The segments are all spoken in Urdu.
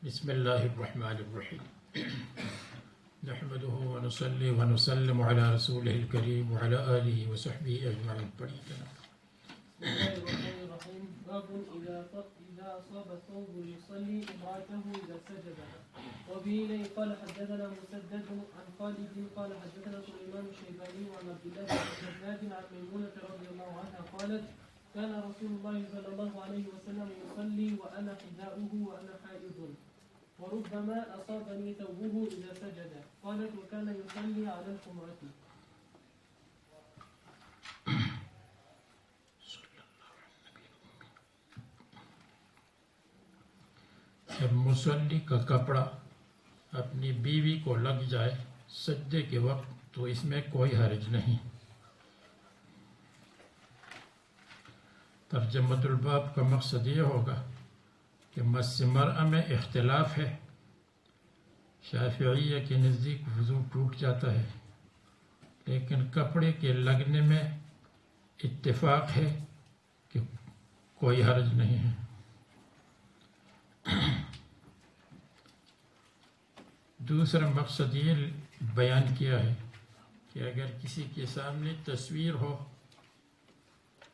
بسم الله الرحمن الرحيم نحمده ونصلي ونسلم على رسوله الكريم وعلى آله وصحبه أجمعين. بسم الله الرحمن الرحيم. باب إذا أصاب الثوب يصلي امرأته إذا سجد. وبه قال حدثنا مسدد عن خالد قال حدثنا سليمان الشيباني وعن عبد الله بن شداد عن ميمونة رضي الله عنها قالت كان رسول الله صلى الله عليه وسلم يصلي وأنا حذاؤه وأنا حائض وربما أصابني ثوبه إذا سجد. قالت وكان يصلي على الحمرة. جب مصلی کا کپڑا اپنی بیوی کو لگ جائے سجدے کے وقت تو اس میں کوئی حرج نہیں. ترجمۃ الباب کا مقصد یہ ہوگا کہ مس مرأہ میں اختلاف ہے. شافعیہ کے نزدیک وضو ٹوٹ جاتا ہے، لیکن کپڑے کے لگنے میں اتفاق ہے کہ کوئی حرج نہیں ہے. دوسرا مقصد یہ بیان کیا ہے کہ اگر کسی کے سامنے تصویر ہو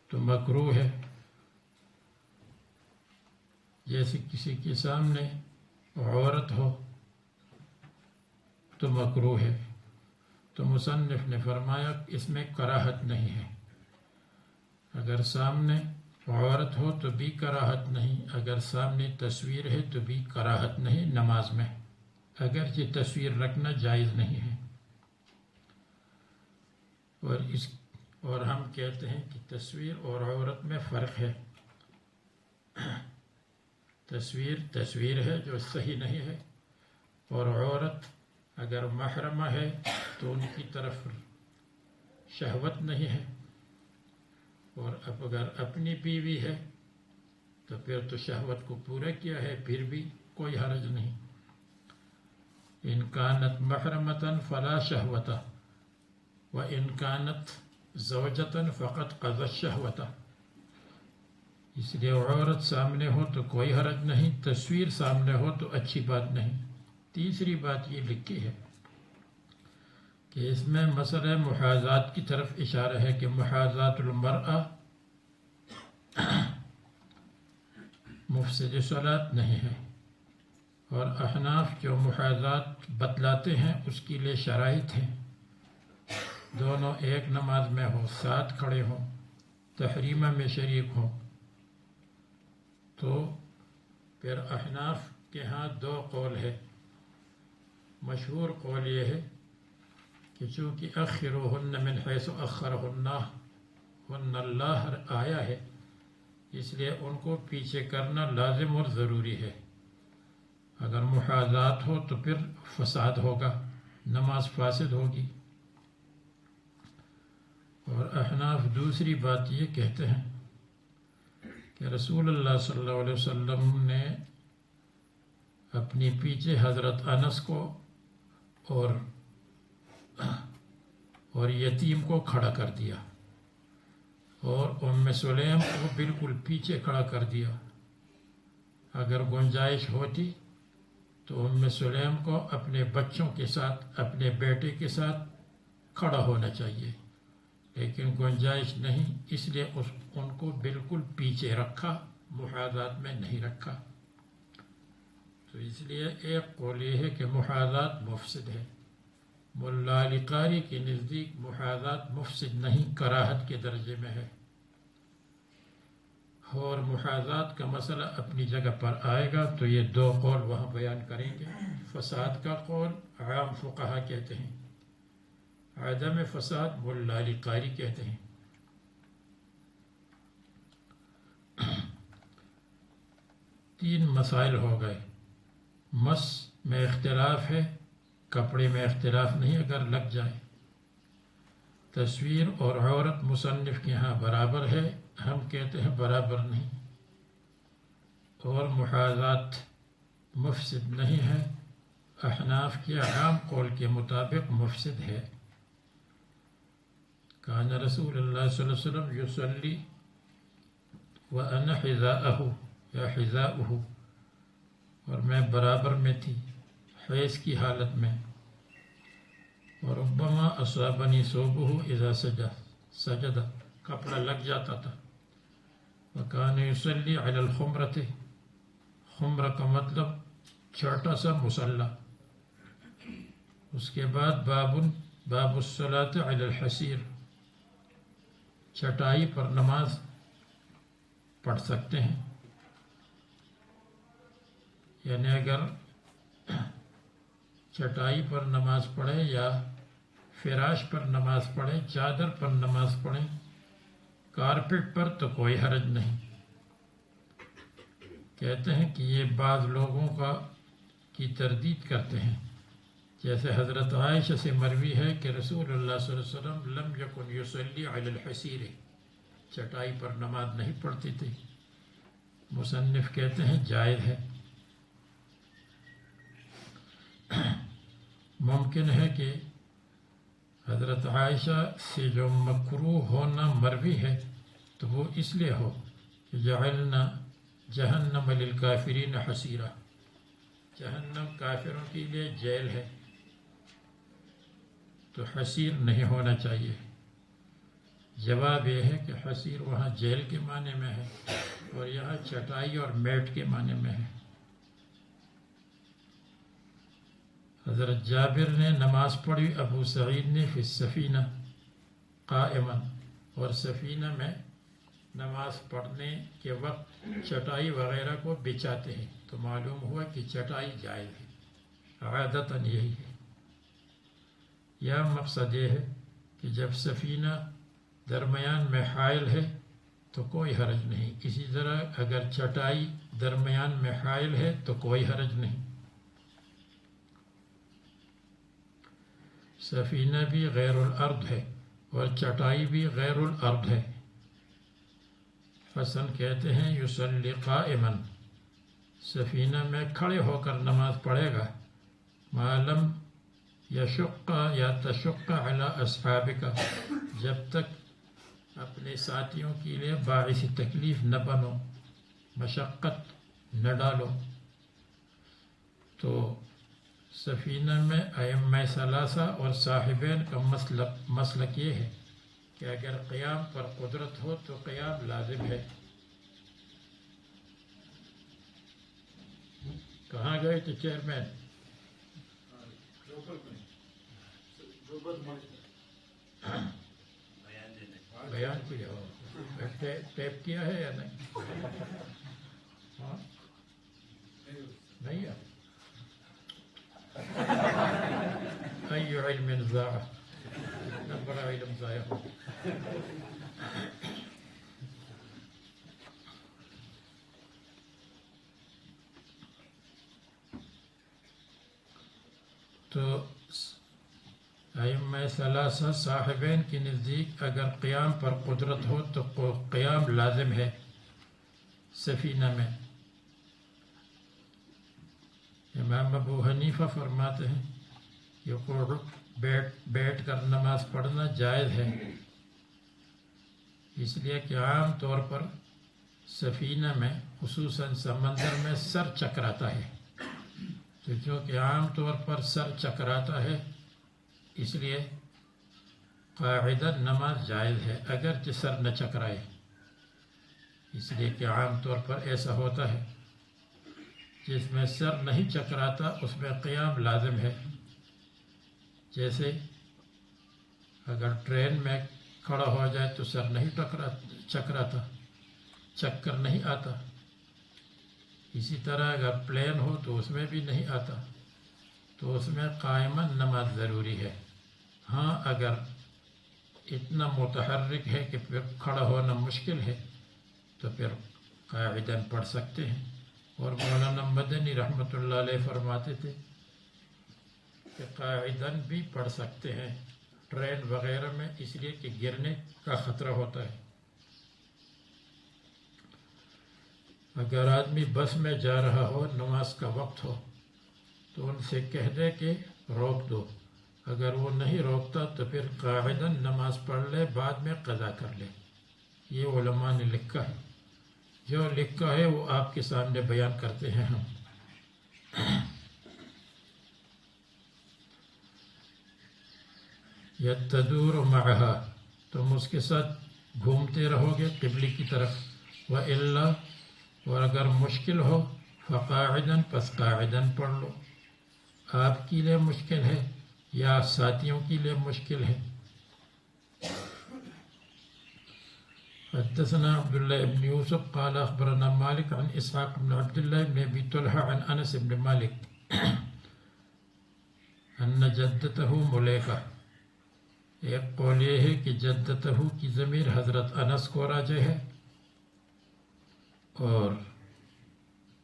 تو مکروہ ہے. جیسے کسی کے سامنے عورت ہو تو مکروہ ہے. تو مصنف نے فرمایا اس میں کراہت نہیں ہے. اگر سامنے عورت ہو تو بھی کراہت نہیں، اگر سامنے تصویر ہے تو بھی کراہت نہیں نماز میں، اگر یہ تصویر رکھنا جائز نہیں ہے. اور ہم کہتے ہیں کہ تصویر اور عورت میں فرق ہے. تصویر ہے جو صحیح نہیں ہے، اور عورت اگر محرمہ ہے تو ان کی طرف شہوت نہیں ہے، اور اب اگر اپنی بیوی ہے تو پھر تو شہوت کو پورا کیا ہے، پھر بھی کوئی حرج نہیں. ان کانت محرمتاً فلا شہوتا و ان کانت زوجتاً فقط قضت الشہوتا. اس لیے عورت سامنے ہو تو کوئی حرج نہیں، تصویر سامنے ہو تو اچھی بات نہیں. تیسری بات یہ لکھی ہے کہ اس میں مسئلہ محاذات کی طرف اشارہ ہے کہ محاذات المرأہ مفسد صلاۃ نہیں ہے، اور احناف جو محاذات بتلاتے ہیں اس کے لیے شرائط ہیں. دونوں ایک نماز میں ہوں، ساتھ کھڑے ہوں، تحریمہ میں شریک ہوں. تو پھر احناف کے ہاں دو قول ہے. مشہور قول یہ ہے کہ چونکہ اخروہن من حیث اخرہن اللہ آیا ہے، اس لیے ان کو پیچھے کرنا لازم اور ضروری ہے. اگر محاذات ہو تو پھر فساد ہوگا، نماز فاسد ہوگی. اور احناف دوسری بات یہ کہتے ہیں کہ رسول اللہ صلی اللہ علیہ وسلم نے اپنی پیچھے حضرت انس کو اور یتیم کو کھڑا کر دیا، اور ام سلیم کو بالکل پیچھے کھڑا کر دیا. اگر گنجائش ہوتی تو ام سلیم کو اپنے بچوں کے ساتھ، اپنے بیٹے کے ساتھ کھڑا ہونا چاہیے، لیکن گنجائش نہیں، اس لیے ان کو بالکل پیچھے رکھا، محاذات میں نہیں رکھا. تو اس لیے ایک قول یہ ہے کہ محاذات مفسد ہے. ملا علی قاری کے نزدیک محاذات مفسد نہیں، کراہت کے درجے میں ہے. اور محاذات کا مسئلہ اپنی جگہ پر آئے گا تو یہ دو قول وہاں بیان کریں گے. فساد کا قول عام فقہا کہتے ہیں، عدم فساد ملا علی قاری کہتے ہیں. تین مسائل ہو گئے. مس میں اختلاف ہے، کپڑے میں اختلاف نہیں اگر لگ جائے. تصویر اور عورت مصنف کے ہاں برابر ہے، ہم کہتے ہیں برابر نہیں. اور محاذات مفسد نہیں ہے، احناف کے عام قول کے مطابق مفسد ہے. کان رسول اللہ صلی اللہ علیہ وسلم یصلی وَأَنَا حِذَاءَهُ یا حذاؤہ، اور میں برابر میں تھی حیض کی حالت میں. وربما اصابنی ثوبہ اذا سجد کپڑا لگ جاتا تھا. وکان یصلی علی الخمرۃ، خمرہ کا مطلب چھوٹا سا مصلی. اس کے بعد باب الصلاۃ علی الحصیر، چٹائی پر نماز پڑھ سکتے ہیں. یعنی اگر چٹائی پر نماز پڑھے یا فراش پر نماز پڑھے، چادر پر نماز پڑھے، کارپیٹ پر تو کوئی حرج نہیں. کہتے ہیں کہ یہ بعض لوگوں کی تردید کرتے ہیں، جیسے حضرت عائشہ سے مروی ہے کہ رسول اللہ صلی اللہ علیہ وسلم لم یکن یصلی علی الحصیر، چٹائی پر نماز نہیں پڑھتی تھی. مصنف کہتے ہیں جائز ہے. ممکن ہے کہ حضرت عائشہ سے جو مکروہ ہونا مروی ہے تو وہ اس لیے ہو کہ جعلنا جہنم للکافرین حصیرا، جہنم کافروں کے لیے جیل ہے، تو حصیر نہیں ہونا چاہیے. جواب یہ ہے کہ حصیر وہاں جیل کے معنی میں ہے اور یہاں چٹائی اور میٹ کے معنی میں ہے. حضرت جابر نے نماز پڑھی ابو سعید نے فی السفینہ قائما، اور سفینہ میں نماز پڑھنے کے وقت چٹائی وغیرہ کو بچھاتے ہیں، تو معلوم ہوا کہ چٹائی جائز ہے، عادتاً یہی ہے. یا مقصد یہ ہے کہ جب سفینہ درمیان میں حائل ہے تو کوئی حرج نہیں. اسی طرح اگر چٹائی درمیان میں حائل ہے تو کوئی حرج نہیں. سفینہ بھی غیر الارض ہے اور چٹائی بھی غیر الارض ہے. حسن کہتے ہیں یصلی قائما، سفینہ میں کھڑے ہو کر نماز پڑھے گا، ما لم یشق یا تشق علی اصحابک، جب تک اپنے ساتھیوں کے لیے باعث تکلیف نہ بنو، مشقت نہ ڈالو. تو سفینہ میں ائمہ ثلاثہ اور صاحبین کا مسلک یہ ہے کہ اگر قیام پر قدرت ہو تو قیام لازم ہے. کہاں گئے تھے چیئرمین؟ بیان کیا ہو، ٹیپ کیا ہے یا نہیں؟ ہاں نہیں ہے. ای علم ضاع، اتنا بڑا علم ضائع ہو. تو ائمہ ثلاثہ صاحبین کے نزدیک اگر قیام پر قدرت ہو تو قیام لازم ہے سفینہ میں. امام ابو حنیفہ فرماتے ہیں کہ بیٹھ کر نماز پڑھنا جائز ہے، اس لیے کہ عام طور پر سفینہ میں خصوصاً سمندر میں سر چکراتا ہے. تو چونکہ عام طور پر سر چکراتا ہے اس لیے قاعدہ نماز جائز ہے اگرچہ سر نہ چکرائے، اس لیے کہ عام طور پر ایسا ہوتا ہے. جس میں سر نہیں چکراتا اس میں قیام لازم ہے. جیسے اگر ٹرین میں کھڑا ہو جائے تو سر نہیں چکراتا، چکر نہیں آتا. اسی طرح اگر پلین ہو تو اس میں بھی نہیں آتا، تو اس میں قائمہ نماز ضروری ہے. ہاں اگر اتنا متحرک ہے کہ پھر کھڑا ہونا مشکل ہے تو پھر قاعداً پڑھ سکتے ہیں. اور مولانا مدنی رحمۃ اللہ علیہ فرماتے تھے کہ قاعداً بھی پڑھ سکتے ہیں ٹرین وغیرہ میں، اس لیے کہ گرنے کا خطرہ ہوتا ہے. اگر آدمی بس میں جا رہا ہو، نماز کا وقت ہو، تو ان سے کہہ دے کہ روک دو. اگر وہ نہیں روکتا تو پھر قاعداً نماز پڑھ لے، بعد میں قضا کر لے. یہ علماء نے لکھا ہے. جو لکھا ہے وہ آپ کے سامنے بیان کرتے ہیں ہم. یا تدور معہا، تم اس کے ساتھ گھومتے رہو گے قبلے کی طرف، وَإِلَّا، اور اگر مشکل ہو فقاعداً، پس قاعداً پڑھ لو، آپ کے لیے مشکل ہے یا ساتھیوں کے لیے مشکل ہے۔ حدثنا عبد الله بن يوسف قال أخبرنا مالك عن إسحاق بن عبد الله بن أبي طلحة عن أنس بن مالك أن جدته ملیکہ، ایک قول یہ ہے کہ جدته کی ضمیر حضرت انس کو راجع ہے، اور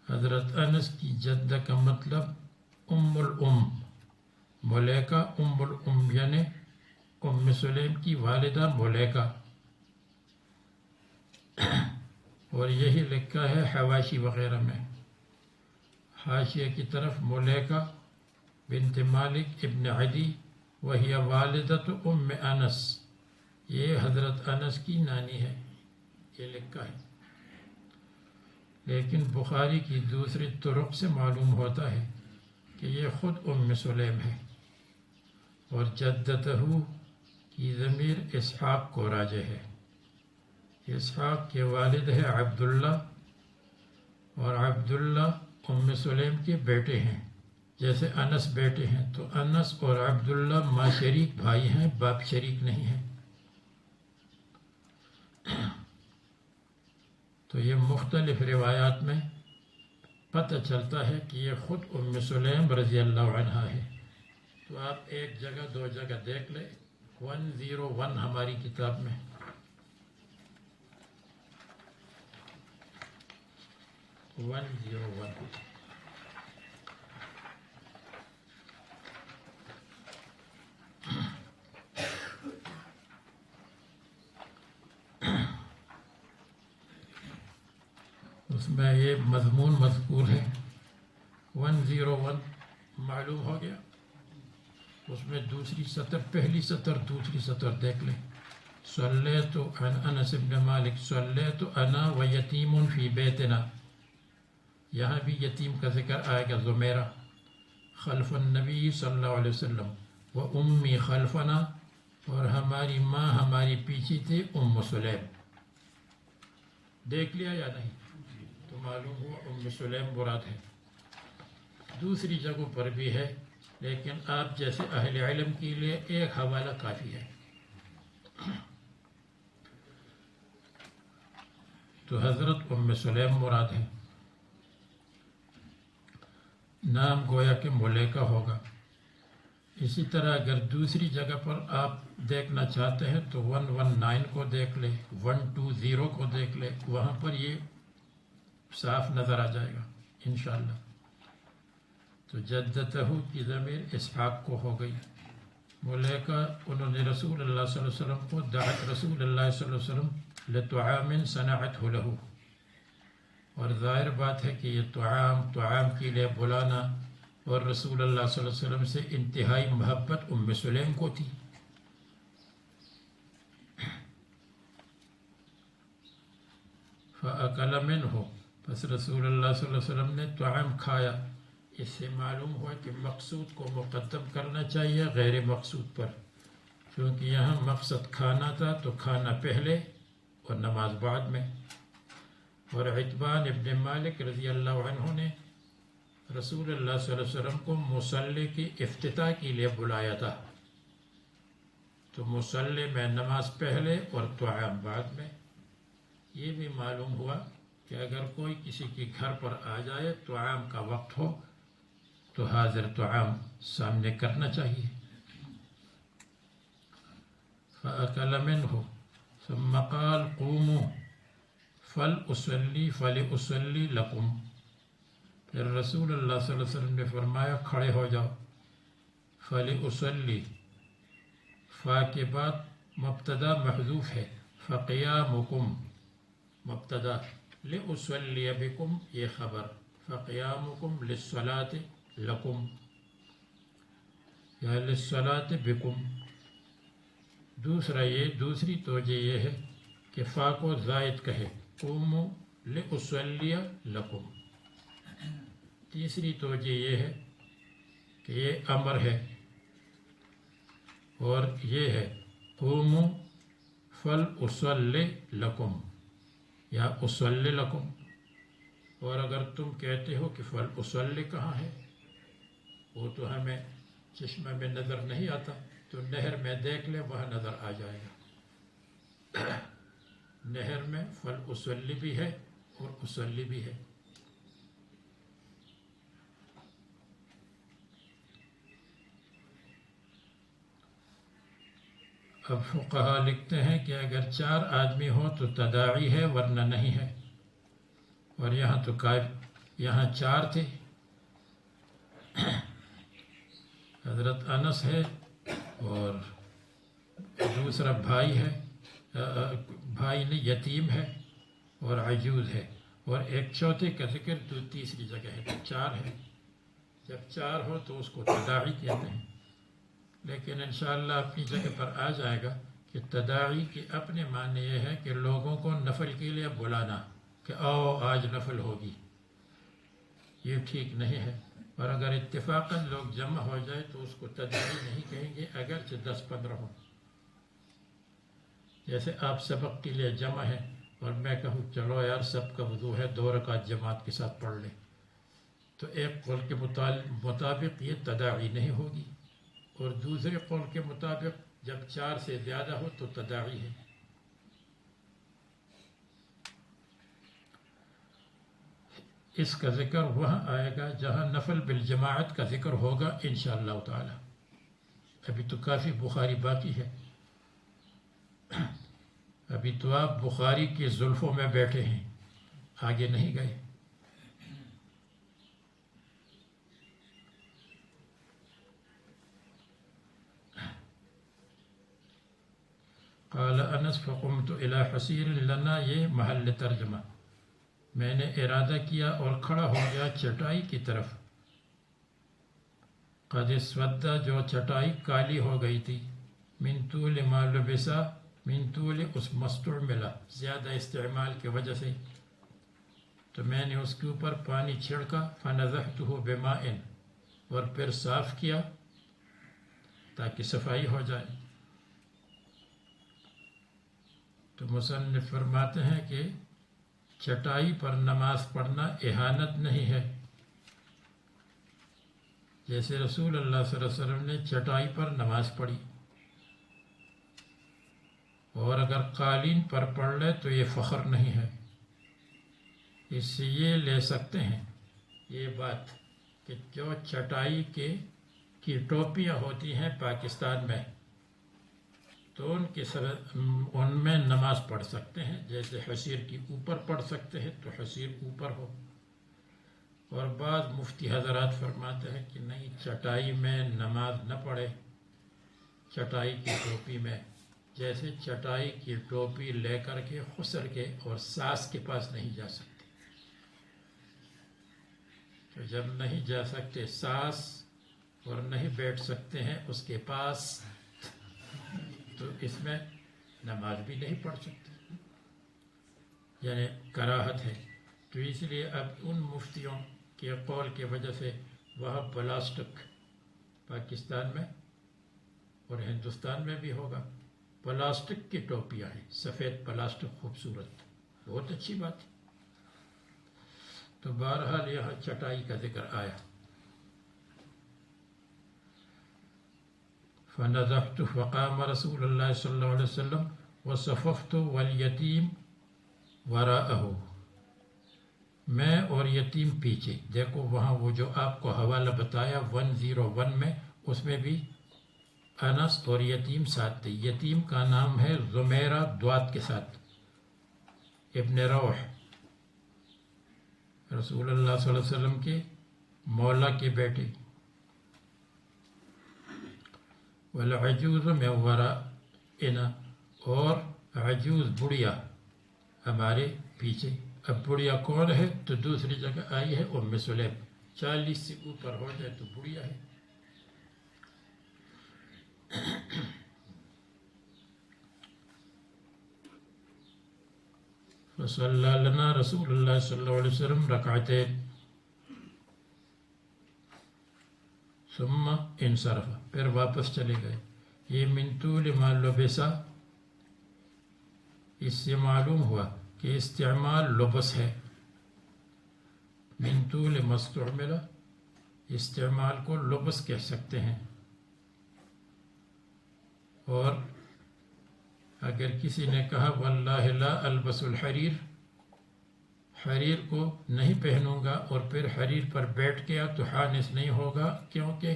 حضرت انس کی جدہ کا مطلب ام الام، ملیکہ ام الام یعنی ام سلیم کی والدہ ملیکہ، اور یہی لکھا ہے حواشی وغیرہ میں، حاشیہ کی طرف ملیکہ بنت مالک ابن عدی وہی والدت ام انس، یہ حضرت انس کی نانی ہے، یہ لکھا ہے، لیکن بخاری کی دوسری طرق سے معلوم ہوتا ہے کہ یہ خود ام سلیم ہے، اور جدتہ کی ضمیر اسحاق کو راجع ہے، اسحاق کے والد ہے عبداللہ، اور عبداللہ ام سلیم کے بیٹے ہیں، جیسے انس بیٹے ہیں، تو انس اور عبداللہ ماں شریک بھائی ہیں، باپ شریک نہیں ہیں۔ تو یہ مختلف روایات میں پتہ چلتا ہے کہ یہ خود ام سلیم رضی اللہ عنہا ہے۔ تو آپ ایک جگہ دو جگہ دیکھ لیں، 101 ہماری کتاب میں، اس میں یہ مضمون مذکور ہے، 101 معلوم ہو گیا، اس میں دوسری سطر، پہلی سطر دوسری سطر دیکھ لیں، صلیت عن انس بن مالک صلیت انا و یتیم فی بیتنا، یہاں بھی یتیم کا ذکر آئے گا، زمیرہ، خلف النبی صلی اللہ علیہ وسلم، و امی خلفنا، اور ہماری ماں ہماری پیچھے تھی ام سلیم، دیکھ لیا یا نہیں؟ تو معلوم ہوا ام سلیم مراد ہے، دوسری جگہوں پر بھی ہے، لیکن آپ جیسے اہل علم کے لیے ایک حوالہ کافی ہے۔ تو حضرت ام سلیم مراد ہے، نام گویا کہ ملیکہ ہوگا۔ اسی طرح اگر دوسری جگہ پر آپ دیکھنا چاہتے ہیں تو 119 کو دیکھ لیں، 120 کو دیکھ لیں، وہاں پر یہ صاف نظر آ جائے گا انشاءاللہ۔ تو جدتہ کی ضمیر اسحاق کو ہو گئی، ملیکہ انہوں نے رسول اللہ صلی اللہ علیہ وسلم کو دعت رسول اللہ صلی اللہ علیہ وسلم لطعام صنعتہ لہ، اور ظاہر بات ہے کہ یہ طعام کے لیے بلانا، اور رسول اللہ صلی اللہ علیہ وسلم سے انتہائی محبت ام سلیم کو تھی۔ فَأَكَلَ مِنْهُ، پس رسول اللہ صلی اللہ علیہ وسلم نے طعام کھایا۔ اس سے معلوم ہوا کہ مقصود کو مقدم کرنا چاہیے غیر مقصود پر، کیونکہ یہاں مقصد کھانا تھا تو کھانا پہلے اور نماز بعد میں۔ اور عتبان ابن مالک رضی اللہ عنہ نے رسول اللہ صلی اللہ علیہ وسلم کو مصلی کی افتتاح کے لیے بلایا تھا، تو مصلی میں نماز پہلے اور طعام بعد میں۔ یہ بھی معلوم ہوا کہ اگر کوئی کسی کے گھر پر آ جائے، طعام کا وقت ہو تو حاضر طعام سامنے کرنا چاہیے۔ فَأَكَلَ مِنْهُ ثُمَّ قَالَ قُومُوا فَلْأُصَلِّ لَكُمْ، پھر رسول اللہ صلی اللہ علیہ وسلم نے فرمایا کھڑے ہو جاؤ، فَلِأُصَلِّ، فا کے بعد مبتدا محذوف ہے، فَقِيَامُكُمْ مبتدا، لِأُصَلِّيَ بِكُمْ یہ خبر، فَقِيَامُكُمْ لِلصَّلَاةِ لَكُمْ یا لِلصَّلَاةِ بِكُمْ۔ دوسرا یہ دوسری توجہ یہ ہے کہ فا کو زائد کہے، قوموا لِأُصَلِّيَ لَكُمْ، تیسری توجہ یہ ہے کہ یہ امر ہے اور یہ ہے قوموا فلاصلی لکم یا اصلی لکم. اور اگر تم کہتے ہو کہ فلاصلی کہاں ہے، وہ تو ہمیں چشمہ میں نظر نہیں آتا، تو نہر میں دیکھ لے، وہاں نظر آ جائے گا. نہر میں فلاصلی بھی ہے اور اصلی بھی ہے. اب فقہا لکھتے ہیں کہ اگر 4 آدمی ہو تو تداعی ہے ورنہ نہیں ہے. اور یہاں تو یہاں 4 تھے، حضرت انس ہے اور دوسرا بھائی ہے، بھائی نہیں یتیم ہے اور عجوز ہے، اور ایک چوتھے کا ذکر تو تیسری جگہ ہے، تو 4 ہے. جب 4 ہو تو اس کو تداعی کہتے ہیں. لیکن انشاءاللہ اپنی جگہ پر آ جائے گا کہ تداعی کے اپنے معنی یہ ہے کہ لوگوں کو نفل کے لیے بلانا کہ آؤ آج نفل ہوگی. یہ ٹھیک نہیں ہے. اور اگر اتفاقاً لوگ جمع ہو جائے تو اس کو تداعی نہیں کہیں گے، اگرچہ 10-15 ہوں. جیسے آپ سبق کے لیے جمع ہیں اور میں کہوں چلو یار سب کا وضو ہے 2 رکعت جماعت کے ساتھ پڑھ لیں، تو ایک قول کے مطابق یہ تداعی نہیں ہوگی، اور دوسرے قول کے مطابق جب 4 سے زیادہ ہو تو تداعی ہے. اس کا ذکر وہاں آئے گا جہاں نفل بالجماعت کا ذکر ہوگا انشاءاللہ تعالی. ابھی تو کافی بخاری باقی ہے، ابھی تو آپ بخاری کے زلفوں میں بیٹھے ہیں، آگے نہیں گئے. قال انس فقمت الى حصیر لنا، یہ محل ترجمہ. میں نے ارادہ کیا اور کھڑا ہو گیا چٹائی کی طرف. قد اسودہ، جو چٹائی کالی ہو گئی تھی. من طول ما لبسا، من طول اس مستعملہ، زیادہ استعمال کی وجہ سے. تو میں نے اس کے اوپر پانی چھڑکا، فنضحتہ بماء، اور پھر صاف کیا تاکہ صفائی ہو جائے. تو مصنف فرماتے ہیں کہ چٹائی پر نماز پڑھنا اہانت نہیں ہے. جیسے رسول اللہ صلی اللہ علیہ وسلم نے چٹائی پر نماز پڑھی، اور اگر قالین پر پڑھ لے تو یہ فخر نہیں ہے. اس سے یہ لے سکتے ہیں یہ بات کہ جو چٹائی کی ٹوپیاں ہوتی ہیں پاکستان میں، تو ان میں نماز پڑھ سکتے ہیں. جیسے حصیر کی اوپر پڑھ سکتے ہیں تو حصیر اوپر ہو. اور بعض مفتی حضرات فرماتے ہیں کہ نہیں، چٹائی میں نماز نہ پڑھے، چٹائی کی ٹوپی میں. جیسے چٹائی کی ٹوپی لے کر کے خسر کے اور ساس کے پاس نہیں جا سکتے. تو جب نہیں جا سکتے ساس اور نہیں بیٹھ سکتے ہیں اس کے پاس، تو اس میں نماز بھی نہیں پڑھ سکتے، یعنی کراہت ہے. تو اس لیے اب ان مفتیوں کے قول کی وجہ سے وہاں پلاسٹک، پاکستان میں اور ہندوستان میں بھی ہوگا، پلاسٹک کی ٹوپیاں ہیں، سفید پلاسٹک، خوبصورت، بہت اچھی بات ہے. تو بہرحال یہاں چٹائی کا ذکر آیا. فنضحت فقام رسول اللہ صلی اللہ علیہ وسلم وصففت والیتیم وراءہ، میں اور یتیم پیچھے. دیکھو وہاں وہ جو آپ کو حوالہ بتایا 101 میں، اس میں بھی انس اور یتیم ساتھ تھے. یتیم کا نام ہے زمیرہ دوات کے ساتھ، ابن روح، رسول اللہ صلی اللہ علیہ وسلم کے مولا کے بیٹے. والعجوز من ورائنا، اور عجوز بڑھیا ہمارے پیچھے. اب بڑھیا کون ہے؟ تو دوسری جگہ آئی ہے ام سلیم، 40 سے اوپر ہو جائے تو بڑھیا ہے. فصلی لنا رسول اللہ صلی اللہ علیہ وسلم رکعتین، ثم انصرف، پھر واپس چلے گئے. یہ من طول ما لبسا، اس سے معلوم ہوا کہ استعمال لبس ہے. من طول ما استعمل، استعمال کو لبس کہہ سکتے ہیں. اور اگر کسی نے کہا واللہ لا البس الحریر، حریر کو نہیں پہنوں گا، اور پھر حریر پر بیٹھ گیا تو حانث نہیں ہوگا، کیونکہ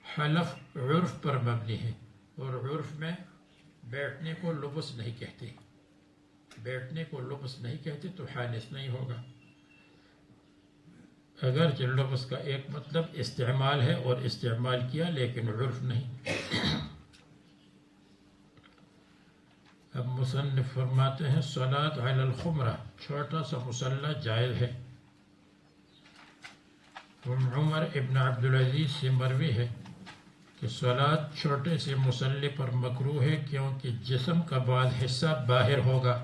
حلف عرف پر مبنی ہے، اور عرف میں بیٹھنے کو لبس نہیں کہتے. بیٹھنے کو لبس نہیں کہتے تو حانث نہیں ہوگا. اگرچہ لبس کا ایک مطلب استعمال ہے اور استعمال کیا، لیکن عرف نہیں. اب مصنف فرماتے ہیں صلاۃ علی الخمرہ، چھوٹا سا مصلی جائز ہے. عمر ابن عبدالعزیز سے مروی ہے کہ صلاۃ چھوٹے سے مصلی پر مکروہ ہے، کیونکہ جسم کا بعض حصہ باہر ہوگا.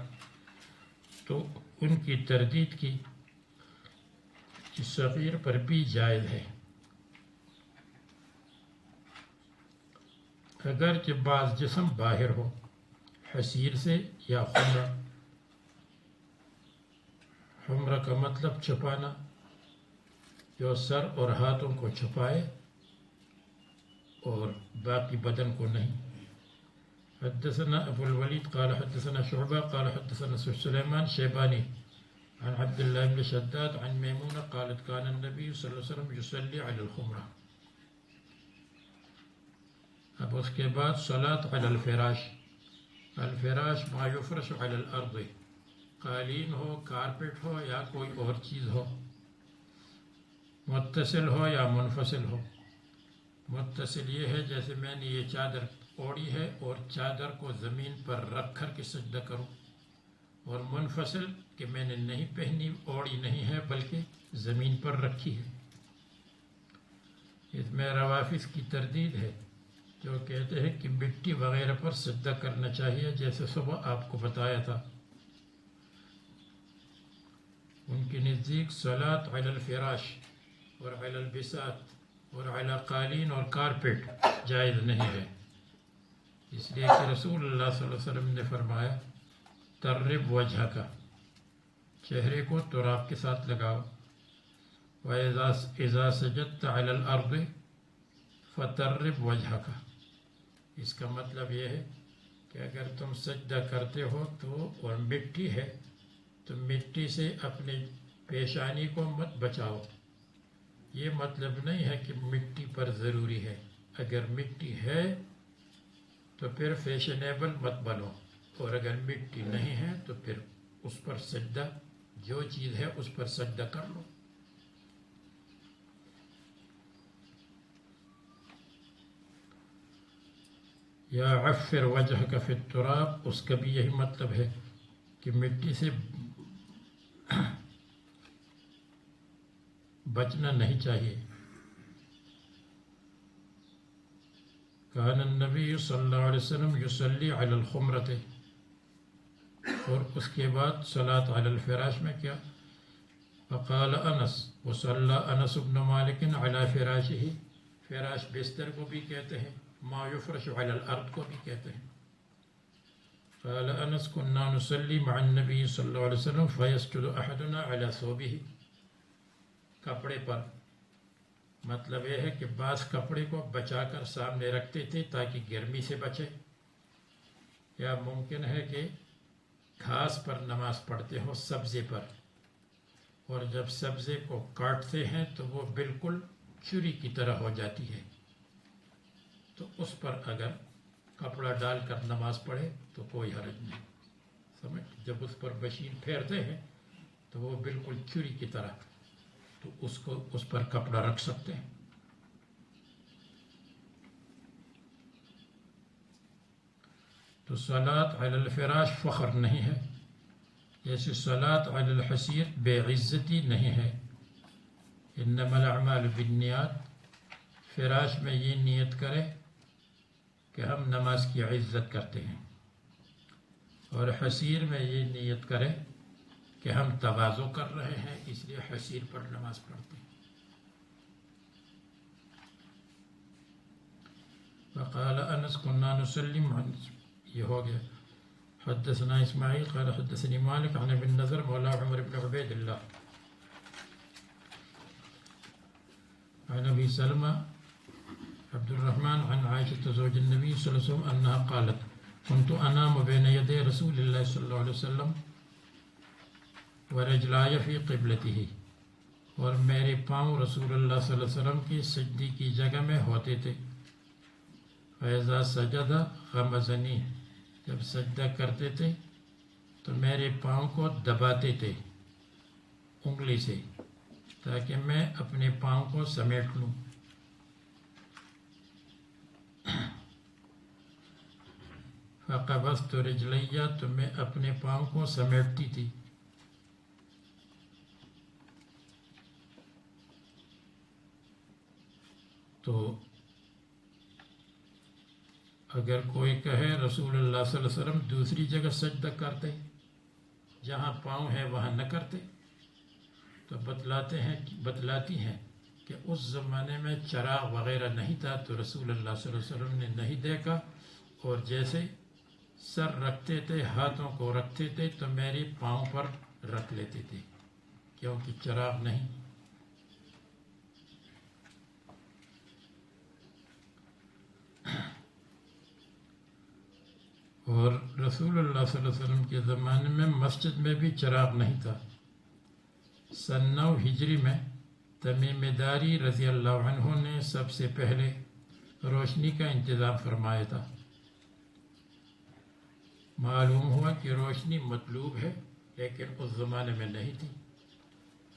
تو ان کی تردید کی کہ صغیر پر بھی جائز ہے. اگرچہ بعض جسم باہر ہو حسیر سے یا خمرہ. خمرہ کا مطلب چھپانا، جو سر اور ہاتھوں کو چھپائے اور باقی بدن کو نہیں. حدثنا ابو الولید قال حدثنا شعبہ قال حدثنا سلیمان شیبانی عن عبد الله بن شداد عن میمونہ قالت كان النبي صلی اللہ علیہ وسلم يصلي على الخمرہ. اب اس کے بعد صلاۃ علی الفراش. الفراش ما یفرش علی الارض، قالین ہو، کارپیٹ ہو یا کوئی اور چیز ہو، متصل ہو یا منفصل ہو. متصل یہ ہے جیسے میں نے یہ چادر اوڑھی ہے اور چادر کو زمین پر رکھ کر کے سجدہ کروں، اور منفصل کہ میں نے نہیں پہنی، اوڑھی نہیں ہے بلکہ زمین پر رکھی ہے. اس میں روافظ کی تردید ہے جو کہتے ہیں کہ مٹی وغیرہ پر سجدہ کرنا چاہیے، جیسے صبح آپ کو بتایا تھا. ان کے نزدیک صلاۃ علی الفراش اور علی البساط اور علی قالین اور کارپیٹ جائز نہیں ہے، اس لیے کہ رسول اللہ صلی اللہ علیہ وسلم نے فرمایا ترب وجہ کا، چہرے کو تراب کے ساتھ لگاؤ. وَإِذَا سَجَدْتَ عَلَى الْأَرْضِ فَتَرِّبْ وَجْهَكَ. اس کا مطلب یہ ہے کہ اگر تم سجدہ کرتے ہو تو اور مٹی ہے تو مٹی سے اپنے پیشانی کو مت بچاؤ. یہ مطلب نہیں ہے کہ مٹی پر ضروری ہے، اگر مٹی ہے تو پھر فیشنیبل مت بنو، اور اگر مٹی نہیں ہے تو پھر اس پر سجدہ، جو چیز ہے اس پر سجدہ کر لو. یا عفر وجہک فی التراب، اس کا بھی یہی مطلب ہے کہ مٹی سے بچنا نہیں چاہیے. کان النبی صلی اللہ علیہ وسلم یصلی علی الخمرۃ، اور اس کے بعد صلاۃ علی الفراش میں کیا؟ فقال انس وصلی انس بن مالک علی فراشہ، فراش بستر کو بھی کہتے ہیں، ما یفرش علی الارض کو بھی کہتے ہیں. قال انس كنا نصلي مع النبي صلی اللہ علیہ وسلم فيسجد احدنا على ثوبه. کپڑے پر مطلب یہ ہے کہ بعض کپڑے کو بچا کر سامنے رکھتے تھے تاکہ گرمی سے بچے، یا ممکن ہے کہ گھاس پر نماز پڑھتے ہو، سبزے پر، اور جب سبزے کو کاٹتے ہیں تو وہ بالکل چھری کی طرح ہو جاتی ہے، تو اس پر اگر کپڑا ڈال کر نماز پڑھے تو کوئی حرج نہیں. سمجھ، جب اس پر مشین پھیرتے ہیں تو وہ بالکل چھری کی طرح، تو اس پر کپڑا رکھ سکتے ہیں. تو صلاۃ علی الفراش فخر نہیں ہے، جیسے صلاۃ علی الحسیر بے عزتی نہیں ہے. انما الاعمال بالنیات، فراش میں یہ نیت کرے کہ ہم نماز کی عزت کرتے ہیں، اور حسیر میں یہ نیت کرے کہ ہم تواضع کر رہے ہیں، اس لیے حسیر پر نماز پڑھتے ہیں. فقال انس كنا نسلم عن یہ ہو گیا. حدثنا اسماعیل قال حدثني مالك عن ابن نضر مولى عمر بن عبيد الله عن ابي سلمة عبد الرحمن عن عائشة زوج النبي صلى الله عليه وسلم انها قالت كنت انام بين يدي رسول الله صلى الله عليه وسلم ورجلاي في قبلته، اور میرے پاؤں رسول اللہ صلی اللہ علیہ وسلم کی سجدی کی جگہ میں ہوتے تھے. فَإِذَا سَجَدَ غَمَزَنِي، جب سجدہ کرتے تھے تو میرے پاؤں کو دباتے تھے انگلی سے تاکہ میں اپنے پاؤں کو سمیٹ لوں. فَقَبَضْتُ رِجْلَيَّ، تو میں اپنے پاؤں کو سمیٹتی تھی. تو اگر کوئی کہے رسول اللہ صلی اللہ علیہ وسلم دوسری جگہ سجدہ کرتے، جہاں پاؤں ہے وہاں نہ کرتے، تو بتلاتی ہیں کہ اس زمانے میں چراغ وغیرہ نہیں تھا تو رسول اللہ صلی اللہ علیہ وسلم نے نہیں دیکھا، اور جیسے سر رکھتے تھے ہاتھوں کو رکھتے تھے تو میری پاؤں پر رکھ لیتے تھے کیونکہ چراغ نہیں. اور رسول اللہ صلی اللہ علیہ وسلم کے زمانے میں مسجد میں بھی چراغ نہیں تھا. سن 9 ہجری میں تمیم داری رضی اللہ عنہ نے سب سے پہلے روشنی کا انتظام فرمایا تھا. معلوم ہوا کہ روشنی مطلوب ہے لیکن اس زمانے میں نہیں تھی،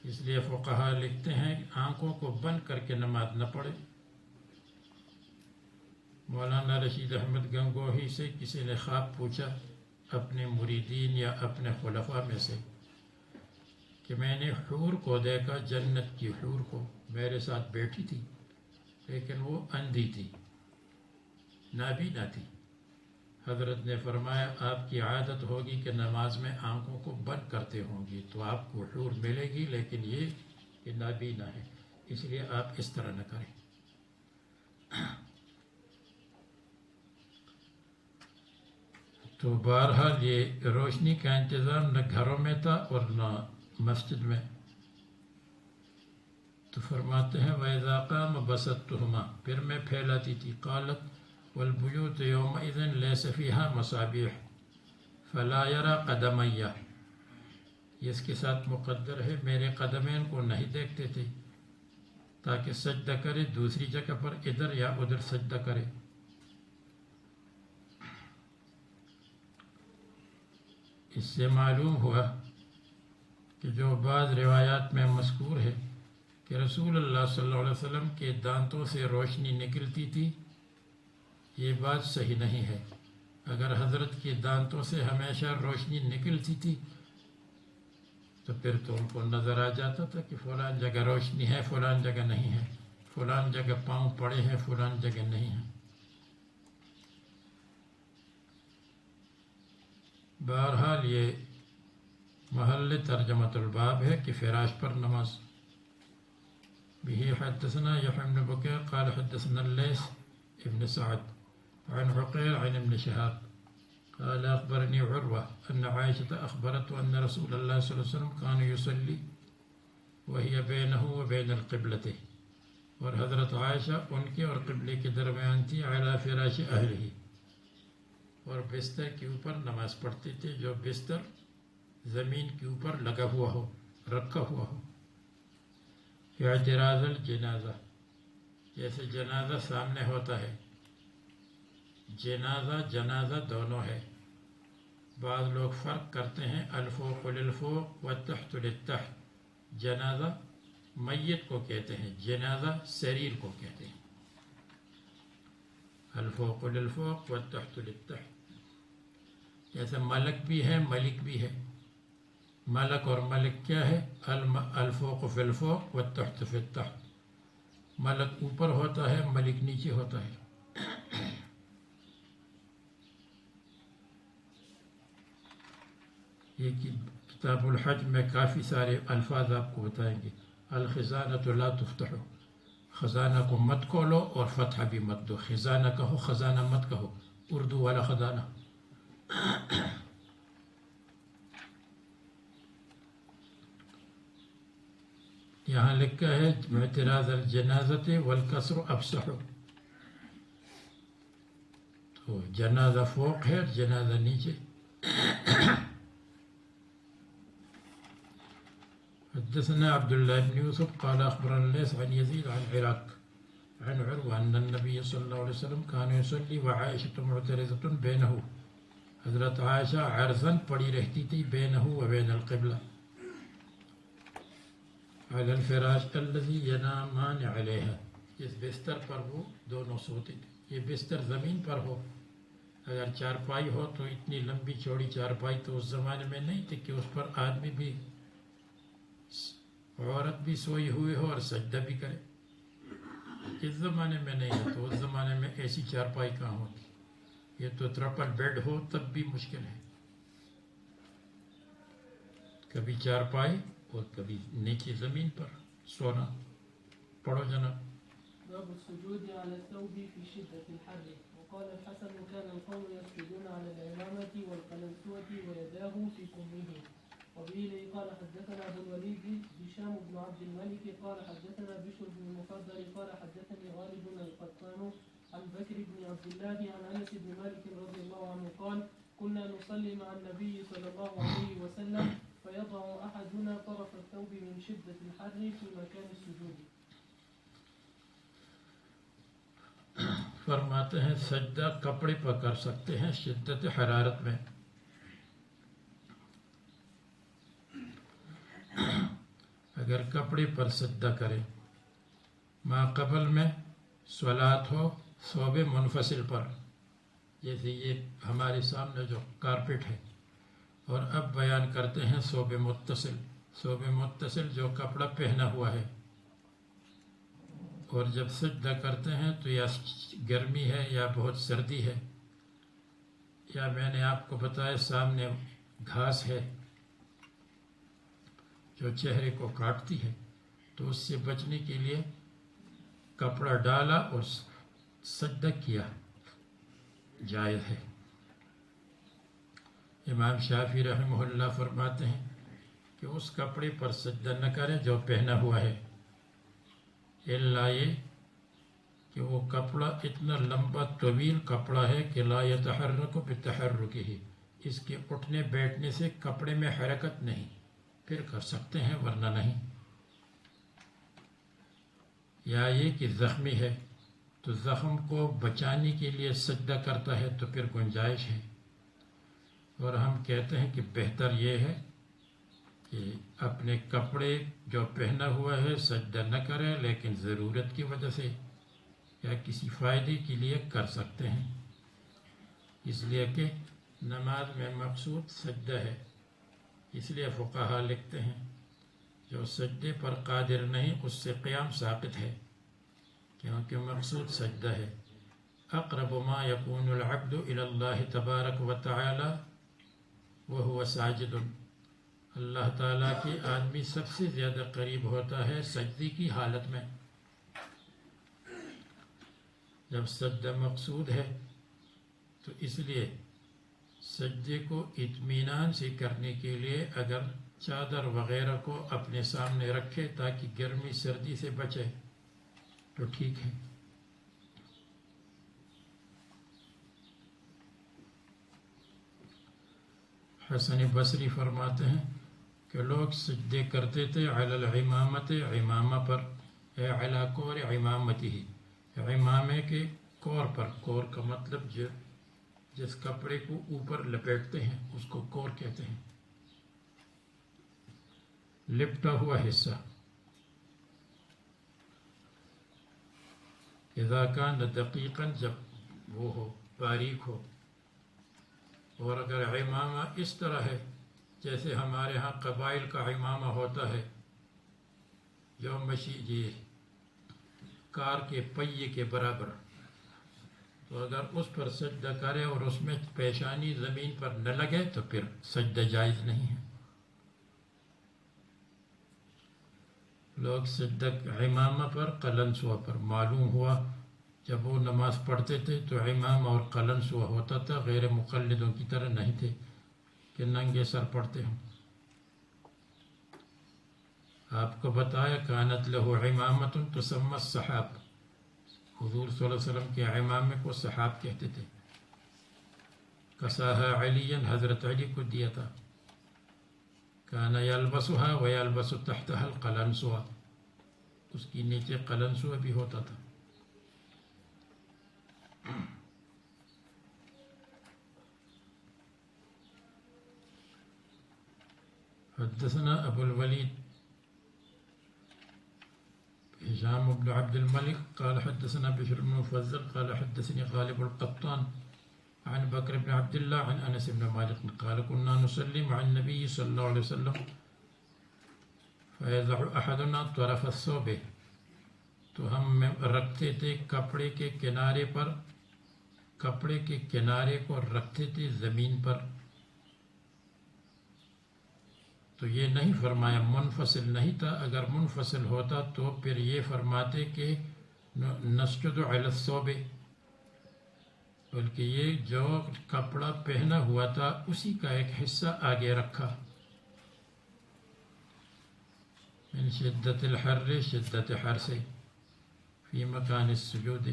اس لیے فقہا لکھتے ہیں کہ آنکھوں کو بند کر کے نماز نہ پڑھے. مولانا رشید احمد گنگوہی سے کسی نے خواب پوچھا اپنے مریدین یا اپنے خلفاء میں سے کہ میں نے حور کو دیکھا، جنت کی حور کو میرے ساتھ بیٹھی تھی لیکن وہ اندھی تھی، نابینا تھی. حضرت نے فرمایا آپ کی عادت ہوگی کہ نماز میں آنکھوں کو بند کرتے ہوں گی تو آپ کو حور ملے گی، لیکن یہ کہ نابینا ہے، اس لیے آپ اس طرح نہ کریں. تو بہرحال یہ روشنی کا انتظام نہ گھروں میں تھا اور نہ مسجد میں. تو فرماتے ہیں وَإِذَا قَامَ بَسَطْتُهُمَا، پھر میں پھیلاتی تھی. قالت وَالْبُيُوتُ يَوْمَئِذٍ لَيْسَ فِيهَا مَصَابِيحُ فَلَا يَرَى قَدَمَيَّ، یہ اس کے ساتھ مقدر ہے میرے قدمین کو نہیں دیکھتے تھے تاکہ سجدہ کرے دوسری جگہ پر ادھر یا ادھر سجدہ کرے. اس سے معلوم ہوا کہ جو بعض روایات میں مذکور ہے کہ رسول اللہ صلی اللہ علیہ وسلم کے دانتوں سے روشنی نکلتی تھی، یہ بات صحیح نہیں ہے. اگر حضرت کے دانتوں سے ہمیشہ روشنی نکلتی تھی تو پھر تو ان کو نظر آ جاتا تھا کہ فلان جگہ روشنی ہے، فلان جگہ نہیں ہے، فلان جگہ پاؤں پڑے ہیں، فلان جگہ نہیں ہے. بہرحال یہ محل ترجمۃ الباب ہے کہ فراش پر نماز. به حدثنا يحيى بن بكير قال حدثنا الليث ابن سعد عن عقيل عن ابن شهاب قال أخبرني عروة أن عائشة أخبرته أن رسول الله صلى الله عليه وسلم كان يصلي وهي بينه وبين القبلة، اور حضرت عائشہ ان کے اور قبلے کے درمیان تھی. على فراش أهله، اور بستر کے اوپر نماز پڑھتے تھے جو بستر زمین کے اوپر لگا ہوا ہو، رکھا ہوا ہو. اعتراض الجنازہ، جیسے جنازہ سامنے ہوتا ہے، جنازہ جنازہ دونوں ہے. بعض لوگ فرق کرتے ہیں الفوق للفوق و تحت للتحت. جنازہ میت کو کہتے ہیں، جنازہ سریر کو کہتے ہیں. الفوق للفوق و تحت للتحت. جیسے ملک بھی ہے ملک بھی ہے. ملک اور ملک کیا ہے؟ الفوق فی الفوق و تحت فی التحت. ملک اوپر ہوتا ہے، ملک نیچے ہوتا ہے. یہ کتاب الحج میں کافی سارے الفاظ آپ کو بتائیں گے. الخزانۃ لا تفتح، خزانہ کو مت کھولو اور فتح بھی مت دو، خزانہ کہو خزانہ مت کہو، اردو والا خزانہ۔ یہاں لکھا ہے اعتراض الجنازت والکسر افصح، تو جنازہ فوق ہے اور جنازہ نیچے۔ حدثنا عبد الله بن يوسف قال أخبرنا الليث عن يزيد عن عراق عن عروة أن النبي صلى الله عليه وسلم كان يصلي وعائشة معترضة بينه، حضرت عائشہ عرضاً پڑی رہتی تھی بینہ و بین القبلہ، علی الفراش الذی ینامان علیہ، جس بستر پر وہ دونوں سوتے تھے۔ یہ بستر زمین پر ہو، اگر چارپائی ہو تو اتنی لمبی چوڑی چارپائی تو اس زمانے میں نہیں تھی کہ اس پر آدمی بھی عورت بھی سوئی ہوئی ہو اور سجدہ بھی کرے، اس زمانے میں نہیں ہے، تو اس زمانے میں ایسی چارپائی کہاں ہوتی؟ یہ تو ٹرپل بیڈ ہو تب بھی مشکل ہے، کبھی چارپائی اور کبھی نیچے زمین پر سونا۔ پڑھو جناب۔ باب السجود على الثوب في شدة الحر. وقال الحسن كان القوم يسجدون على العمامة والقلنسوة ويداه في كمه. وبه قال حدثنا ابو الوليد هشام بن عبد الملك قال حدثنا بشر بن المفضل قال حدثني غالب القطان عن بكر بن عبد الله عن انس بن مالك رضي الله عنه قال كنا نصلي مع النبي صلى الله عليه وسلم فيضع احدنا طرف الثوب من شدة الحر في مكان السجود. فرماتے ہیں سجدہ کپڑے پر کر سکتے ہیں شدت حرارت میں، اگر کپڑے پر سجدہ کرے، ما قبل میں صلاۃ ہو ثوب منفصل پر، جیسے یہ ہمارے سامنے جو کارپیٹ ہے، اور اب بیان کرتے ہیں ثوب متصل۔ ثوب متصل جو کپڑا پہنا ہوا ہے، اور جب سجدہ کرتے ہیں تو یا گرمی ہے یا بہت سردی ہے، یا میں نے آپ کو بتایا سامنے گھاس ہے جو چہرے کو کاٹتی ہے، تو اس سے بچنے کے لیے کپڑا ڈالا اور سجدہ کیا، جائز ہے۔ امام شافعی رحمہ اللہ فرماتے ہیں کہ اس کپڑے پر سجدہ نہ کرے جو پہنا ہوا ہے، الا یہ کہ وہ کپڑا اتنا لمبا طویل کپڑا ہے کہ لا یتحرک بتحرکہ، اس کے اٹھنے بیٹھنے سے کپڑے میں حرکت نہیں، پھر کر سکتے ہیں ورنہ نہیں۔ یا یہ کہ زخمی ہے تو زخم کو بچانے کے لیے سجدہ کرتا ہے تو پھر گنجائش ہے، اور ہم کہتے ہیں کہ بہتر یہ ہے کہ اپنے کپڑے جو پہنا ہوا ہے سجدہ نہ کرے، لیکن ضرورت کی وجہ سے یا کسی فائدے کے لیے کر سکتے ہیں، اس لیے کہ نماز میں مقصود سجدہ ہے۔ اس لیے فقہا لکھتے ہیں جو سجدے پر قادر نہیں اس سے قیام ساقط ہے، کیونکہ مقصود سجدہ ہے۔ اقرب ما یکون العبد الی اللہ تبارک و تعالی وہو ساجد، اللہ تعالیٰ کے آدمی سب سے زیادہ قریب ہوتا ہے سجدے کی حالت میں۔ جب سجدہ مقصود ہے تو اس لیے سجدے کو اطمینان سے کرنے کے لیے اگر چادر وغیرہ کو اپنے سامنے رکھے تاکہ گرمی سردی سے بچے تو ٹھیک ہے۔ حسن بصری فرماتے ہیں کہ لوگ سجدے کرتے تھے علی العمامت، عمامہ پر، علی کور عمامتہ، عمامے کے کور پر۔ کور کا مطلب جس کپڑے کو اوپر لپیٹتے ہیں اس کو کور کہتے ہیں، لپٹا ہوا حصہ۔ اذا کان دقیقاً، جب وہ ہو باریک ہو، اور اگر عمامہ اس طرح ہے جیسے ہمارے ہاں قبائل کا عمامہ ہوتا ہے جو کار کے پہیے کے برابر، تو اگر اس پر سجدہ کرے اور اس میں پیشانی زمین پر نہ لگے تو پھر سجدہ جائز نہیں ہے۔ لوگ صدق عمامہ پر قلنسوہ پر معلوم ہوا جب وہ نماز پڑھتے تھے تو عمامہ اور قلنسوہ ہوتا تھا، غیر مقلدوں کی طرح نہیں تھے کہ ننگے سر پڑھتے ہوں۔ آپ کو بتایا کانت لہو عمامۃ تسمى السحاب، حضور صلی اللہ علیہ وسلم کے عمامے کو سحاب کہتے تھے۔ کساها علی، حضرت علی کو دیا تھا۔ کان یلبسها ویلبس تحتها القلنسوہ، اس کی نیچے قلنسوہ بھی ہوتا تھا۔ حدثنا ابو الولید هشام بن عبد الملك قال حدثنا بشر بن مفضل قال حدثني غالب القطان عن بكر بن عبد الله عن انس بن مالك قال كنا نصلي مع النبي صلى الله عليه وسلم فيضع احدنا طرف الثوب، تو ہم رکھتے تھے کپڑے کے کنارے پر، کپڑے کے کنارے کو رکھتے تھے زمین پر۔ تو یہ نہیں فرمایا منفصل نہیں تھا، اگر منفصل ہوتا تو پھر یہ فرماتے کہ نسجد علی الثوب، بلکہ یہ جو کپڑا پہنا ہوا تھا اسی کا ایک حصہ آگے رکھا۔ من شدت الحر، شدت حر سے، فی مکان السجود۔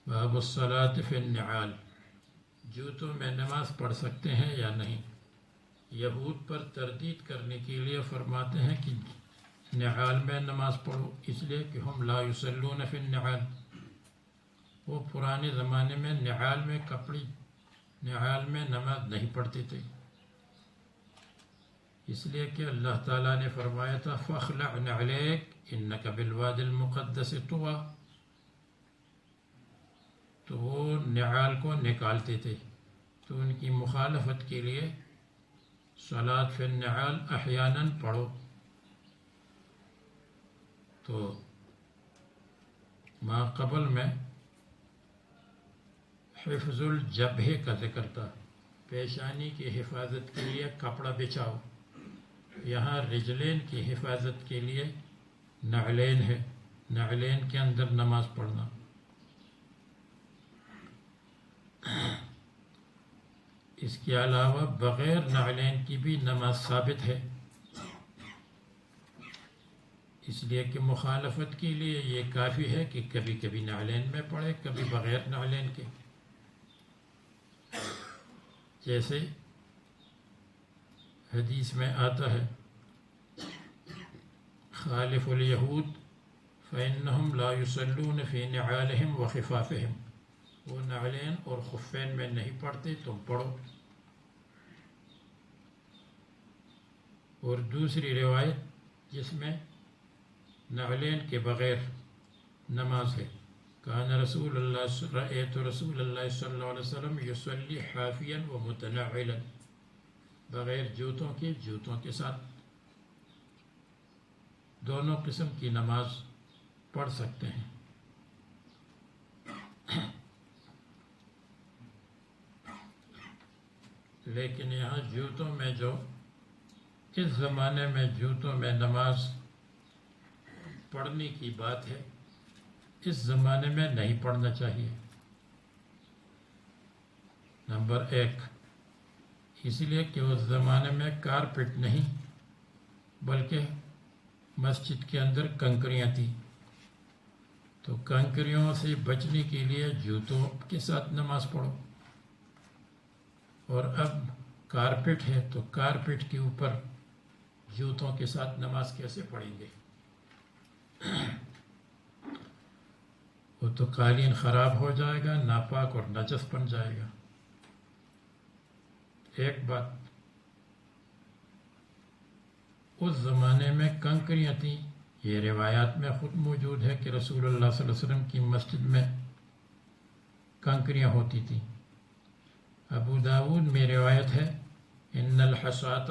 باب الصلاة فی النعال، جوتوں میں نماز پڑھ سکتے ہیں یا نہیں؟ یہود پر تردید کرنے کے لیے فرماتے ہیں کہ نعال میں نماز پڑھو، اس لیے کہ ہم لا یصلون فی النعال، وہ پرانے زمانے میں نعال میں کپڑی، نعال میں نماز نہیں پڑھتے تھے، اس لیے کہ اللہ تعالیٰ نے فرمایا تھا فاخلع نعلیک انک بالوادی المقدس طویٰ، تو وہ نعال کو نکالتے تھے۔ تو ان کی مخالفت کے لیے صلاۃ فی النعال احیاناً پڑھو۔ تو ما قبل میں حفظ الجبہ کا ذکر تھا، پیشانی کی حفاظت کے لیے کپڑا بچھاؤ، یہاں رجلین کی حفاظت کے لیے نعلین ہے، نعلین کے اندر نماز پڑھنا۔ اس کے علاوہ بغیر نعلین کی بھی نماز ثابت ہے، اس لیے کہ مخالفت کے لیے یہ کافی ہے کہ کبھی کبھی نعلین میں پڑھے، کبھی بغیر نعلین کے، جیسے حدیث میں آتا ہے خالف الیہود فإنہم لا یصلون فی نعالہم وخفافہم، وہ نعلین اور خفین میں نہیں پڑھتے، تم پڑھو۔ اور دوسری روایت جس میں نعلین کے بغیر نماز ہے، کان رسول اللہ رأیت رسول اللہ صلی اللہ علیہ وسلم یصلی حافیا و متنعلا، بغیر جوتوں کے، جوتوں کے ساتھ، دونوں قسم کی نماز پڑھ سکتے ہیں۔ لیکن یہاں جوتوں میں جو اس زمانے میں جوتوں میں نماز پڑھنے کی بات ہے، اس زمانے میں نہیں پڑھنا چاہیے۔ نمبر 1، اس لیے کہ اس زمانے میں کارپیٹ نہیں بلکہ مسجد کے اندر کنکریاں تھیں، تو کنکریوں سے بچنے کے لیے جوتوں کے ساتھ نماز پڑھو۔ اور اب کارپیٹ ہے تو کارپیٹ کے اوپر جوتوں کے ساتھ نماز کیسے پڑھیں گے؟ وہ تو قالین خراب ہو جائے گا، ناپاک اور نجس بن جائے گا۔ ایک بات، اس زمانے میں کنکریاں تھیں، یہ روایات میں خود موجود ہے کہ رسول اللہ صلی اللہ علیہ وسلم کی مسجد میں کنکریاں ہوتی تھیں۔ ابو داود میں روایت ہے ان الحصاۃ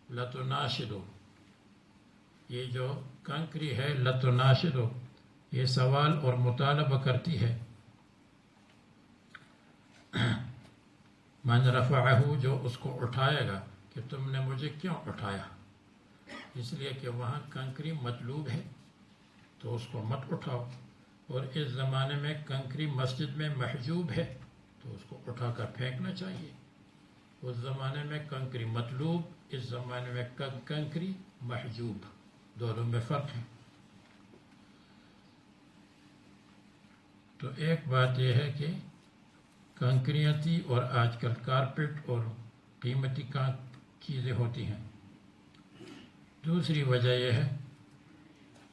لتناشد، یہ جو کنکری ہے لتناشد، یہ سوال اور مطالبہ کرتی ہے۔ من رفعہ جو اس کو اٹھائے گا کہ تم نے مجھے کیوں اٹھایا، اس لیے کہ وہاں کنکری مطلوب ہے تو اس کو مت اٹھاؤ، اور اس زمانے میں کنکری مسجد میں محجوب ہے تو اس کو اٹھا کر پھینکنا چاہیے۔ اس زمانے میں کنکری مطلوب، اس زمانے میں کنکری محجوب، دونوں میں فرق ہے۔ تو ایک بات یہ ہے کہ کنکریاں تھی اور آج کل کارپیٹ اور قیمتی چیزیں ہوتی ہیں۔ دوسری وجہ یہ ہے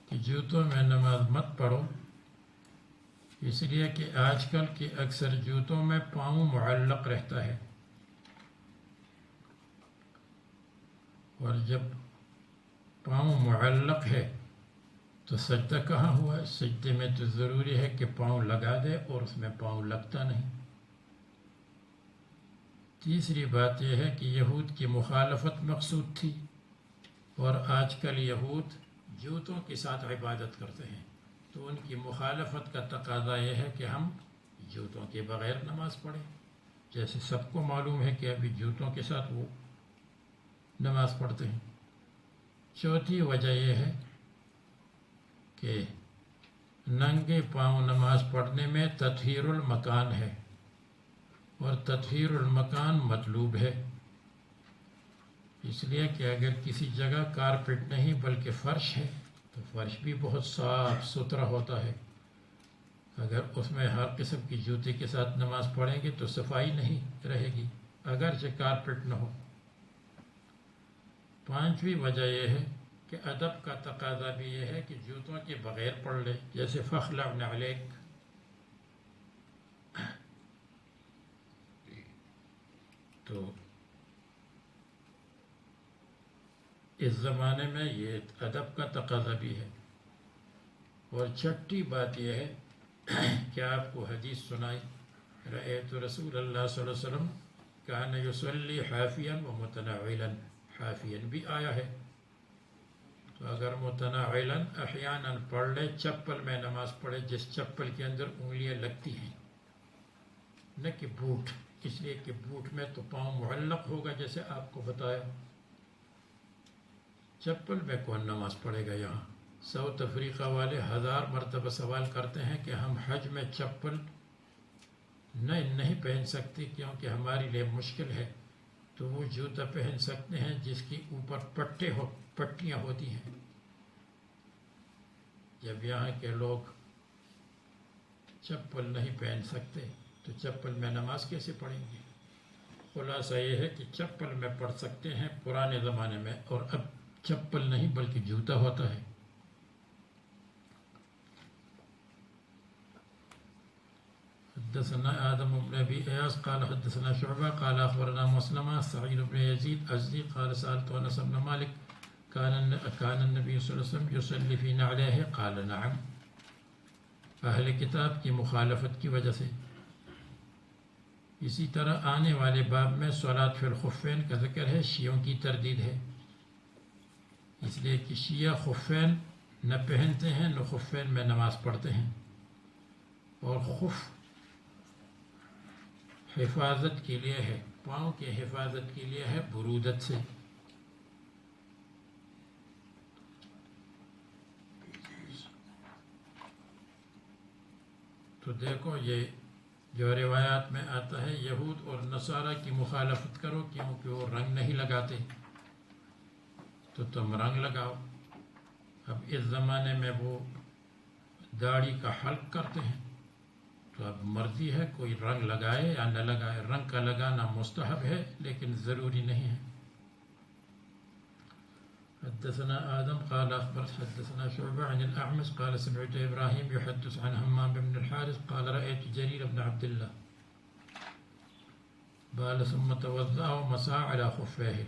کہ جوتوں میں نماز مت پڑھو، اس لیے کہ آج کل کے اکثر جوتوں میں پاؤں معلق رہتا ہے، اور جب پاؤں معلق ہے تو سجدہ کہاں ہوا ہے؟ سجدے میں تو ضروری ہے کہ پاؤں لگا دے، اور اس میں پاؤں لگتا نہیں۔ تیسری بات یہ ہے کہ یہود کی مخالفت مقصود تھی، اور آج کل یہود جوتوں کے ساتھ عبادت کرتے ہیں، تو ان کی مخالفت کا تقاضا یہ ہے کہ ہم جوتوں کے بغیر نماز پڑھیں، جیسے سب کو معلوم ہے کہ ابھی جوتوں کے ساتھ وہ نماز پڑھتے ہیں۔ چوتھی وجہ یہ ہے کہ ننگے پاؤں نماز پڑھنے میں تطہیر المکان ہے، اور تطہیر المکان مطلوب ہے، اس لیے کہ اگر کسی جگہ کارپیٹ نہیں بلکہ فرش ہے تو فرش بھی بہت صاف ستھرا ہوتا ہے، اگر اس میں ہر قسم کی جوتے کے ساتھ نماز پڑھیں گے تو صفائی نہیں رہے گی اگرچہ کارپیٹ نہ ہو۔ پانچویں وجہ یہ ہے کہ ادب کا تقاضا بھی یہ ہے کہ جوتوں کے بغیر پڑھ لے، جیسے فخلع نعلیک۔ تو اس زمانے میں یہ ادب کا تقاضا بھی ہے۔ اور چھٹی بات یہ ہے کہ آپ کو حدیث سنائی، رأیت رسول اللہ صلی اللہ علیہ وسلم کان یصلی حافیا و متناعلا، حافیا بھی آیا ہے، تو اگر متناعلا احیانا پڑھ لے، چپل میں نماز پڑھے جس چپل کے اندر انگلیاں لگتی ہیں، نہ کہ بوٹ، اس لیے کہ بوٹ میں تو پاؤں معلق ہوگا جیسے آپ کو بتایا، چپل میں کون نماز پڑھے گا؟ یہاں ساؤتھ افریقہ والے 1000 مرتبہ سوال کرتے ہیں کہ ہم حج میں چپل نہیں پہن سکتے کیونکہ ہمارے لیے مشکل ہے، تو وہ جوتا پہن سکتے ہیں جس کی اوپر پٹیاں ہوتی ہیں۔ جب یہاں کے لوگ چپل نہیں پہن سکتے تو چپل میں نماز کیسے پڑھیں گے؟ خلاصہ یہ ہے کہ چپل میں پڑھ سکتے ہیں پرانے زمانے میں، اور اب چپل نہیں بلکہ جوتا ہوتا ہے۔ حدثنا آدم بن ابي اياس قال حدثنا شعبة قال اخبرنا مسلمة سعيد بن يزيد ازدي قال سألت انس بن مالك كان النبي صلى الله عليه وسلم يصلي في نعليه قال نعم۔ اہل کتاب کی مخالفت کی وجہ سے۔ اسی طرح آنے والے باب میں صلاۃ فی الخفین کا ذکر ہے، شیعوں کی تردید ہے، اس لیے کہ شیعہ خفین نہ پہنتے ہیں نہ خفین میں نماز پڑھتے ہیں، اور خف حفاظت کے لیے ہے، پاؤں کے حفاظت کے لیے ہے برودت سے۔ تو دیکھو یہ جو روایات میں آتا ہے یہود اور نصارہ کی مخالفت کرو کیونکہ وہ رنگ نہیں لگاتے، تو تم رنگ لگاؤ۔ اب اس زمانے میں وہ داڑھی کا حلق کرتے ہیں، تو اب مرضی ہے کوئی رنگ لگائے یا نہ لگائے، رنگ کا لگانا مستحب ہے لیکن ضروری نہیں ہے۔ حدثنا آدم قال حدثنا شعبة عن الأعمش قال سمعت إبراهيم يحدث عن همام بن الحارث قال رأيت جرير بن عبد الله بال ثم توضأ ومسح على خفيه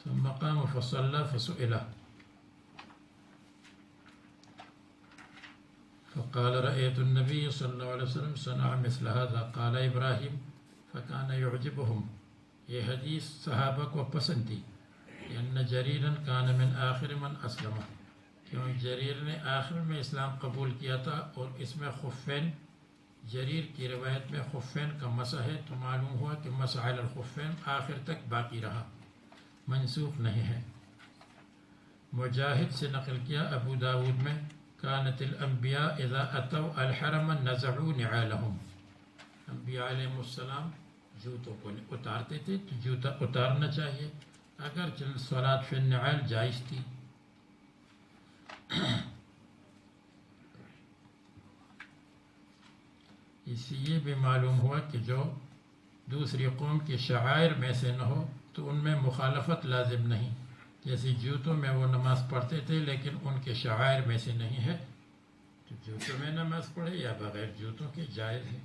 ثم قام فصلى فسئل فقال رأيت النبي صلى الله عليه وسلم صنع مثل هذا قال إبراهيم فكان يعجبهم۔ یہ حدیث صحابہ کو پسند تھی، لأن جريرا كان من آخر من أسلم، کیوں جریر نے آخر میں اسلام قبول کیا تھا، اور اس میں خفین جریر کی روایت میں خفین کا مسح ہے تو معلوم ہوا کہ مسح علی الخفین آخر تک باقی رہا، منسوخ نہیں ہے۔ مجاہد سے نقل کیا ابو داود میں کانت الانبیاء اذا اتوا الحرم نزعوا نعالهم، انبیاء علیہ السلام جوتوں کو اتارتے تھے تو جوتا اتارنا چاہیے، اگر صلاۃ فی النعال جائز تھی۔ اس سے یہ بھی معلوم ہوا کہ جو دوسری قوم کے شعائر میں سے نہ ہو تو ان میں مخالفت لازم نہیں، جیسے جوتوں میں وہ نماز پڑھتے تھے لیکن ان کے شعائر میں سے نہیں ہے تو جوتوں میں نماز پڑھے یا بغیر جوتوں کے جائز ہے۔